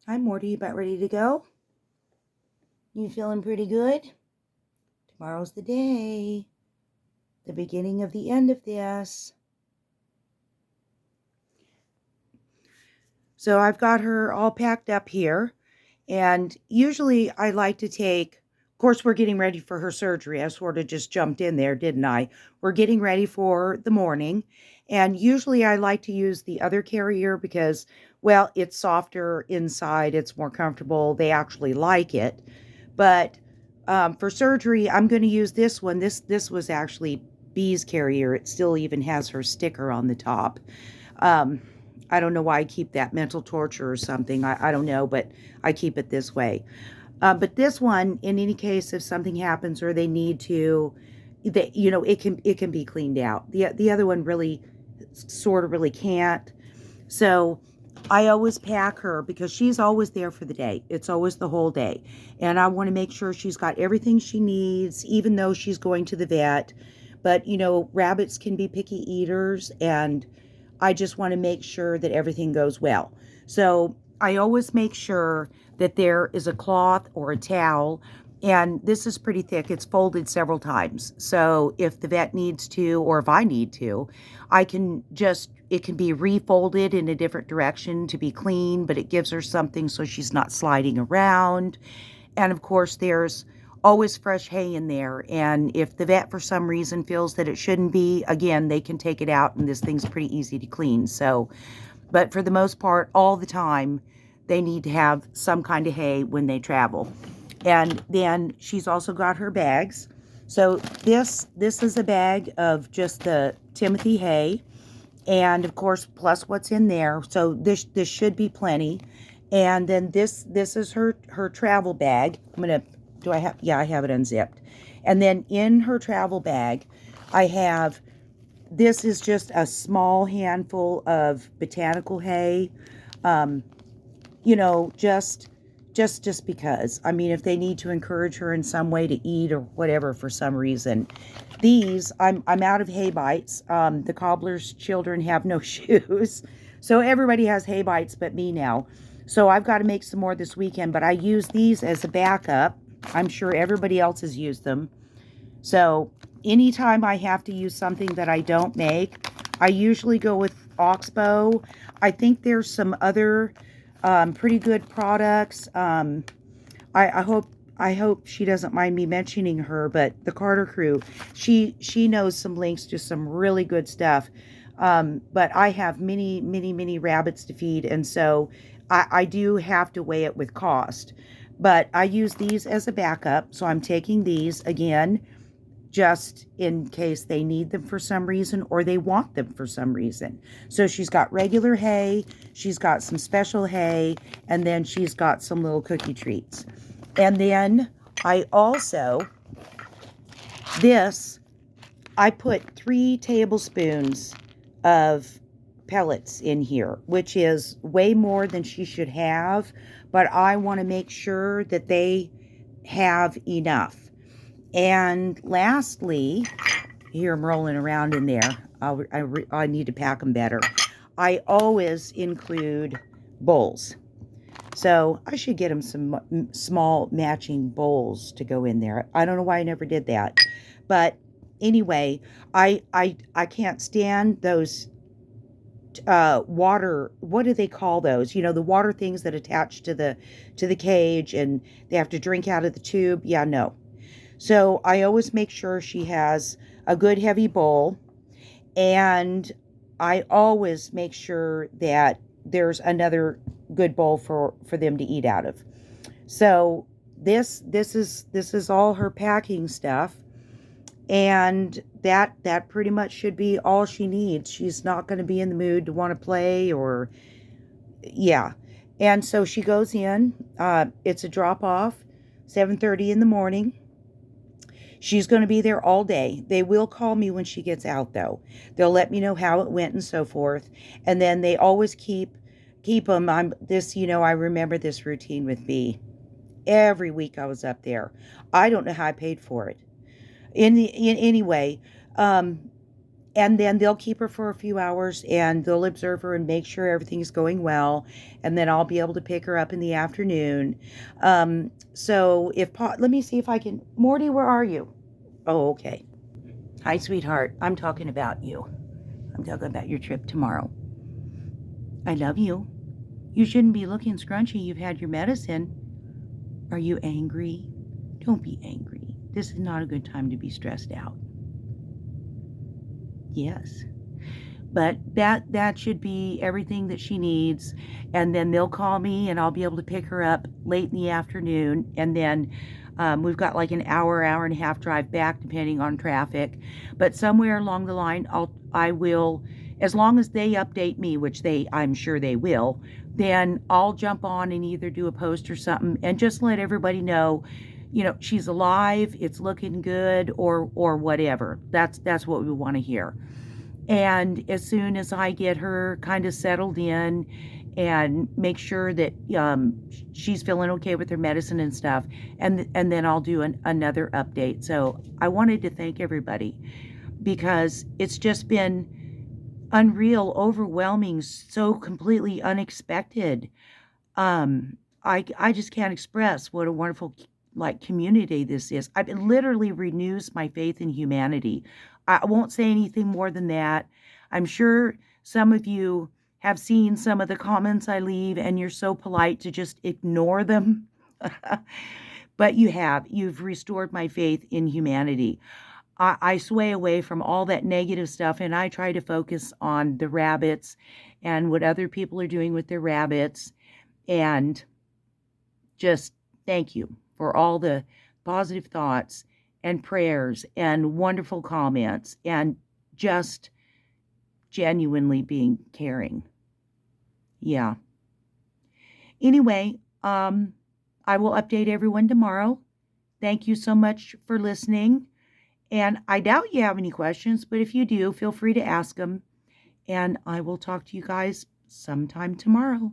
Hi, Morty. About ready to go? You feeling pretty good? Tomorrow's the day. The beginning of the end of this. So I've got her all packed up here. And usually I like to take, of course, we're getting ready for her surgery. I sort of just jumped in there, didn't I? We're getting ready for the morning. And usually I like to use the other carrier because, well, it's softer inside. It's more comfortable. They actually like it. But for surgery, I'm going to use this one. This was actually B's carrier. It still even has her sticker on the top. Um, I don't know why I keep that, mental torture or something. I don't know, but I keep it this way. But this one, in any case, if something happens or they need to, it can be cleaned out. The other one really sort of really can't. So I always pack her because she's always there for the day. It's always the whole day. And I want to make sure she's got everything she needs, even though she's going to the vet. But, rabbits can be picky eaters, and I just want to make sure that everything goes well. So I always make sure that there is a cloth or a towel, and this is pretty thick. It's folded several times. So if the vet needs to, or if I need to, it can be refolded in a different direction to be clean, but it gives her something so she's not sliding around. And of course, there's always fresh hay in there. And if the vet for some reason feels that it shouldn't be, again, they can take it out, and this thing's pretty easy to clean. So, but for the most part, all the time, they need to have some kind of hay when they travel. And then she's also got her bags. So this is a bag of just the Timothy hay, and of course plus what's in there. So this should be plenty. And then this is her travel bag. Do I have, yeah, I have it unzipped. And then in her travel bag, I have, this is just a small handful of botanical hay. Um, just because. I mean, if they need to encourage her in some way to eat or whatever for some reason. These, I'm out of hay bites. The cobbler's children have no shoes. So everybody has hay bites but me now. So I've got to make some more this weekend, but I use these as a backup. I'm sure everybody else has used them. So anytime I have to use something that I don't make, I usually go with Oxbow. I think there's some other pretty good products. I hope she doesn't mind me mentioning her, but the Carter Crew, she knows some links to some really good stuff. But I have many rabbits to feed, and so I do have to weigh it with cost. But I use these as a backup, so I'm taking these again just in case they need them for some reason or they want them for some reason. So she's got regular hay, she's got some special hay, and then she's got some little cookie treats. And then I also, this, I put 3 tablespoons of pellets in here, which is way more than she should have, but I want to make sure that they have enough. And lastly, here I'm rolling around in there. I need to pack them better. I always include bowls. So I should get them some small matching bowls to go in there. I don't know why I never did that. But anyway, I can't stand those water, what do they call those? The water things that attach to the cage and they have to drink out of the tube. Yeah, no. So I always make sure she has a good heavy bowl, and I always make sure that there's another good bowl for them to eat out of. So this is all her packing stuff, and that pretty much should be all she needs. She's not going to be in the mood to want to play or yeah. And so she goes in. It's a drop off, 7:30 in the morning. She's going to be there all day. They will call me when she gets out, though. They'll let me know how it went and so forth. And then they always keep them. I remember this routine with me. Every week I was up there. I don't know how I paid for it. Anyway, um, and then they'll keep her for a few hours and they'll observe her and make sure everything's going well. And then I'll be able to pick her up in the afternoon. So let me see if I can. Morty, where are you? Oh, okay. Hi, sweetheart. I'm talking about you. I'm talking about your trip tomorrow. I love you. You shouldn't be looking scrunchy. You've had your medicine. Are you angry? Don't be angry. This is not a good time to be stressed out. Yes. But that should be everything that she needs. And then they'll call me and I'll be able to pick her up late in the afternoon. And then we've got like an hour and a half drive back, depending on traffic. But somewhere along the line, I will, as long as they update me, which I'm sure they will, then I'll jump on and either do a post or something and just let everybody know, she's alive, it's looking good, or whatever. That's what we want to hear. And as soon as I get her kind of settled in and make sure that she's feeling okay with her medicine and stuff, and then I'll do another update. So I wanted to thank everybody because it's just been unreal, overwhelming, so completely unexpected. I just can't express what a wonderful community this is. It literally renews my faith in humanity. I won't say anything more than that. I'm sure some of you have seen some of the comments I leave and you're so polite to just ignore them. But you've restored my faith in humanity. I sway away from all that negative stuff and I try to focus on the rabbits and what other people are doing with their rabbits. And just thank you for all the positive thoughts and prayers and wonderful comments and just genuinely being caring. Yeah. Anyway, I will update everyone tomorrow. Thank you so much for listening. And I doubt you have any questions, but if you do, feel free to ask them. And I will talk to you guys sometime tomorrow.